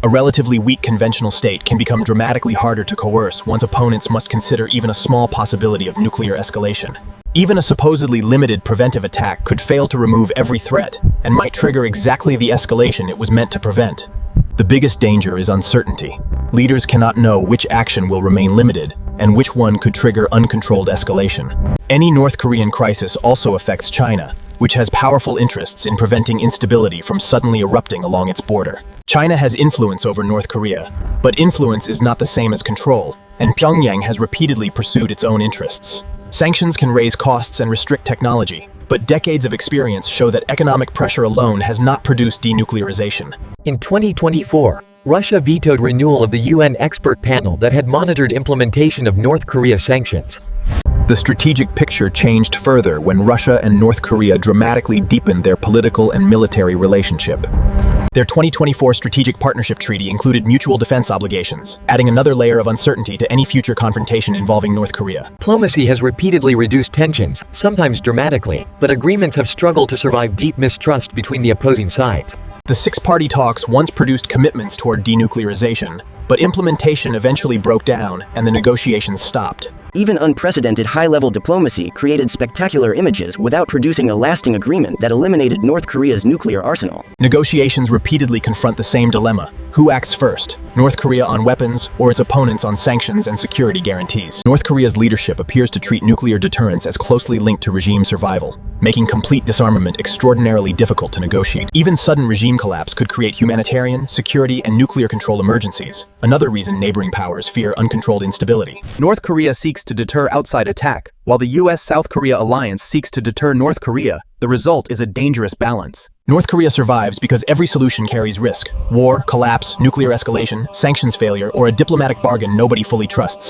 A relatively weak conventional state can become dramatically harder to coerce once opponents must consider even a small possibility of nuclear escalation. Even a supposedly limited preventive attack could fail to remove every threat and might trigger exactly the escalation it was meant to prevent. The biggest danger is uncertainty. Leaders cannot know which action will remain limited and which one could trigger uncontrolled escalation. Any North Korean crisis also affects China, which has powerful interests in preventing instability from suddenly erupting along its border. China has influence over North Korea, but influence is not the same as control, and Pyongyang has repeatedly pursued its own interests. Sanctions can raise costs and restrict technology, but decades of experience show that economic pressure alone has not produced denuclearization. In 2024, Russia vetoed renewal of the UN expert panel that had monitored implementation of North Korea sanctions. The strategic picture changed further when Russia and North Korea dramatically deepened their political and military relationship. Their 2024 Strategic Partnership Treaty included mutual defense obligations, adding another layer of uncertainty to any future confrontation involving North Korea. Diplomacy has repeatedly reduced tensions, sometimes dramatically, but agreements have struggled to survive deep mistrust between the opposing sides. The six-party talks once produced commitments toward denuclearization, but implementation eventually broke down and the negotiations stopped. Even unprecedented high-level diplomacy created spectacular images without producing a lasting agreement that eliminated North Korea's nuclear arsenal. Negotiations repeatedly confront the same dilemma. Who acts first? North Korea on weapons, or its opponents on sanctions and security guarantees? North Korea's leadership appears to treat nuclear deterrence as closely linked to regime survival, making complete disarmament extraordinarily difficult to negotiate. Even sudden regime collapse could create humanitarian, security, and nuclear control emergencies, another reason neighboring powers fear uncontrolled instability. North Korea seeks to deter outside attack, while the US-South Korea alliance seeks to deter North Korea. The result is a dangerous balance. North Korea survives because every solution carries risk. War, collapse, nuclear escalation, sanctions failure, or a diplomatic bargain nobody fully trusts.